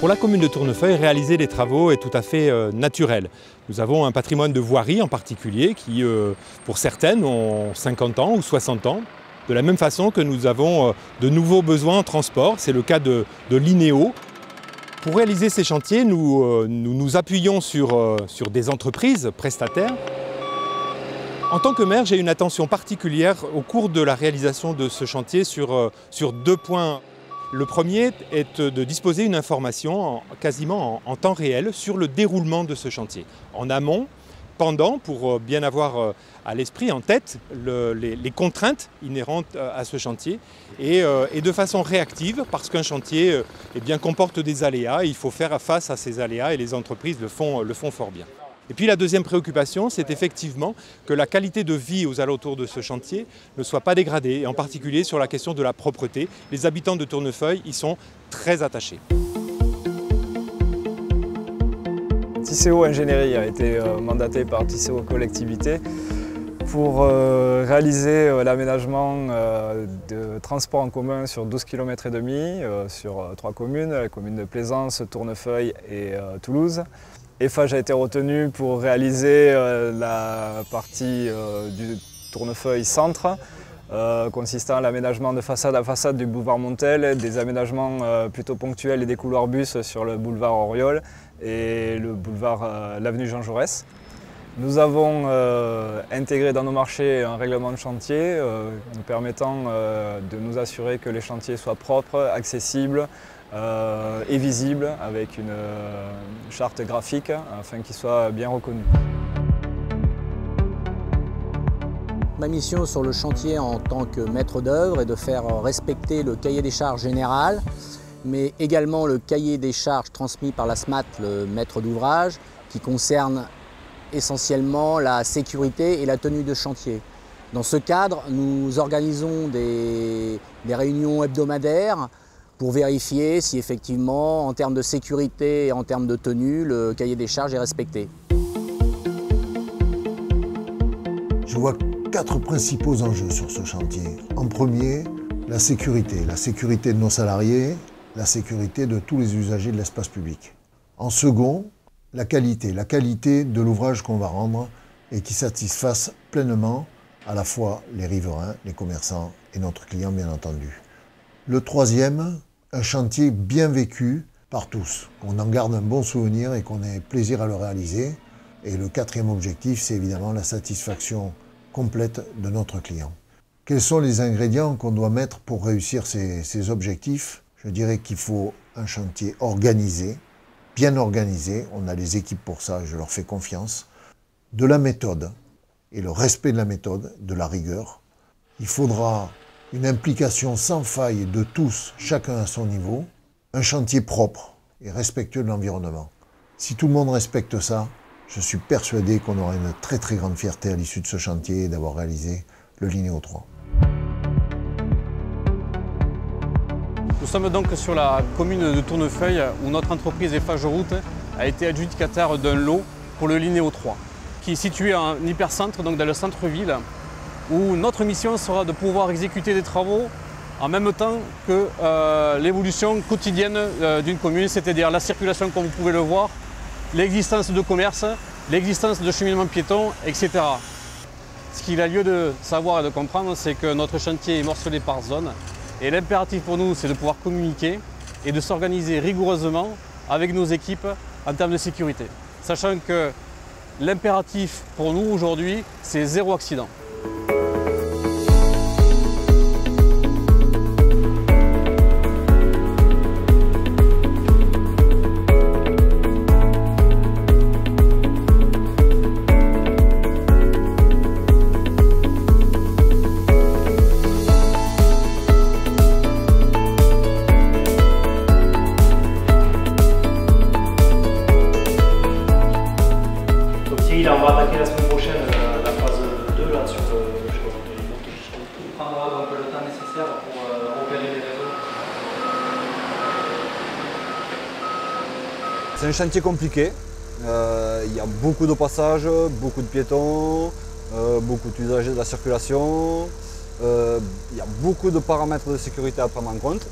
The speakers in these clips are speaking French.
Pour la commune de Tournefeuille, réaliser des travaux est tout à fait naturel. Nous avons un patrimoine de voirie en particulier qui, pour certaines, ont 50 ans ou 60 ans. De la même façon que nous avons de nouveaux besoins en transport, c'est le cas de l'INEO. Pour réaliser ces chantiers, nous nous appuyons sur des entreprises prestataires. En tant que maire, j'ai une attention particulière au cours de la réalisation de ce chantier sur 2 points. Le premier est de disposer d'une information quasiment en temps réel sur le déroulement de ce chantier. En amont, pendant, pour bien avoir à l'esprit, en tête, les contraintes inhérentes à ce chantier et de façon réactive parce qu'un chantier comporte des aléas. Il faut faire face à ces aléas et les entreprises le font fort bien. Et puis la deuxième préoccupation, c'est effectivement que la qualité de vie aux alentours de ce chantier ne soit pas dégradée, et en particulier sur la question de la propreté. Les habitants de Tournefeuille y sont très attachés. Tisséo Ingénierie a été mandaté par Tisséo Collectivité pour réaliser l'aménagement de transports en commun sur 12 km et demi sur 3 communes, la commune de Plaisance, Tournefeuille et Toulouse. Eiffage a été retenu pour réaliser la partie du Tournefeuille centre, consistant à l'aménagement de façade à façade du boulevard Montel, des aménagements plutôt ponctuels et des couloirs bus sur le boulevard Auriol et le boulevard l'avenue Jean Jaurès. Nous avons intégré dans nos marchés un règlement de chantier nous permettant de nous assurer que les chantiers soient propres, accessibles, et visible avec une charte graphique afin qu'il soit bien reconnu. Ma mission sur le chantier en tant que maître d'œuvre est de faire respecter le cahier des charges général, mais également le cahier des charges transmis par la SMAT, le maître d'ouvrage, qui concerne essentiellement la sécurité et la tenue de chantier. Dans ce cadre, nous organisons des réunions hebdomadaires pour vérifier si effectivement, en termes de sécurité et en termes de tenue, le cahier des charges est respecté. Je vois 4 principaux enjeux sur ce chantier. En premier, la sécurité de nos salariés, la sécurité de tous les usagers de l'espace public. En second, la qualité de l'ouvrage qu'on va rendre et qui satisfasse pleinement à la fois les riverains, les commerçants et notre client bien entendu. Le troisième, un chantier bien vécu par tous, qu'on en garde un bon souvenir et qu'on ait plaisir à le réaliser. Et le quatrième objectif, c'est évidemment la satisfaction complète de notre client. Quels sont les ingrédients qu'on doit mettre pour réussir ces objectifs? Je dirais qu'il faut un chantier organisé, bien organisé, on a les équipes pour ça, je leur fais confiance, de la méthode et le respect de la méthode, de la rigueur. Il faudra une implication sans faille de tous, chacun à son niveau, un chantier propre et respectueux de l'environnement. Si tout le monde respecte ça, je suis persuadé qu'on aura une très très grande fierté à l'issue de ce chantier d'avoir réalisé le Linéo 3. Nous sommes donc sur la commune de Tournefeuille où notre entreprise Eiffage Route a été adjudicataire d'un lot pour le Linéo 3, qui est situé en hypercentre, donc dans le centre-ville, où notre mission sera de pouvoir exécuter des travaux en même temps que l'évolution quotidienne d'une commune, c'est-à-dire la circulation comme vous pouvez le voir, l'existence de commerce, l'existence de cheminement piéton, etc. Ce qu'il a lieu de savoir et de comprendre, c'est que notre chantier est morcelé par zone et l'impératif pour nous, c'est de pouvoir communiquer et de s'organiser rigoureusement avec nos équipes en termes de sécurité. Sachant que l'impératif pour nous aujourd'hui, c'est 0 accident. On va attaquer la semaine prochaine la phase 2 là, sur il prendra donc le temps nécessaire pour opérer les réseaux. C'est un chantier compliqué. Il y a beaucoup de passages, beaucoup de piétons, beaucoup d'usagers de la circulation. Il y a beaucoup de paramètres de sécurité à prendre en compte.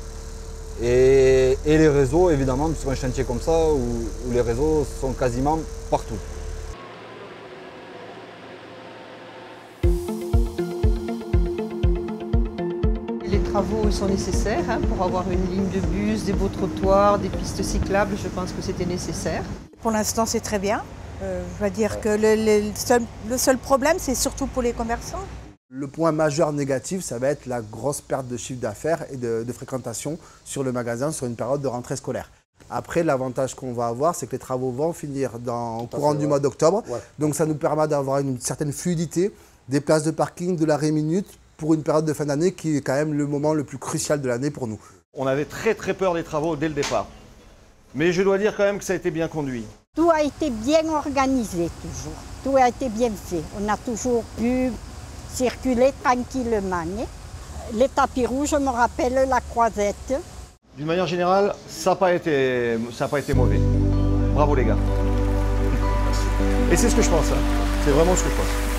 Et les réseaux, évidemment, sur un chantier comme ça, où les réseaux sont quasiment partout. Les travaux sont nécessaires pour avoir une ligne de bus, des beaux trottoirs, des pistes cyclables, je pense que c'était nécessaire. Pour l'instant, c'est très bien. Je vais dire que le seul problème, c'est surtout pour les commerçants. Le point majeur négatif, ça va être la grosse perte de chiffre d'affaires et de fréquentation sur le magasin sur une période de rentrée scolaire. Après, l'avantage qu'on va avoir, c'est que les travaux vont finir au courant du mois d'octobre. Ouais. Donc ça nous permet d'avoir une certaine fluidité, des places de parking, de l'arrêt minute pour une période de fin d'année qui est quand même le moment le plus crucial de l'année pour nous. On avait très peur des travaux dès le départ. Mais je dois dire quand même que ça a été bien conduit. Tout a été bien organisé toujours. Tout a été bien fait. On a toujours pu circuler tranquillement. Les tapis rouges, je me rappelle la croisette. D'une manière générale, ça n'a pas été mauvais. Bravo les gars. Et c'est ce que je pense. C'est vraiment ce que je pense.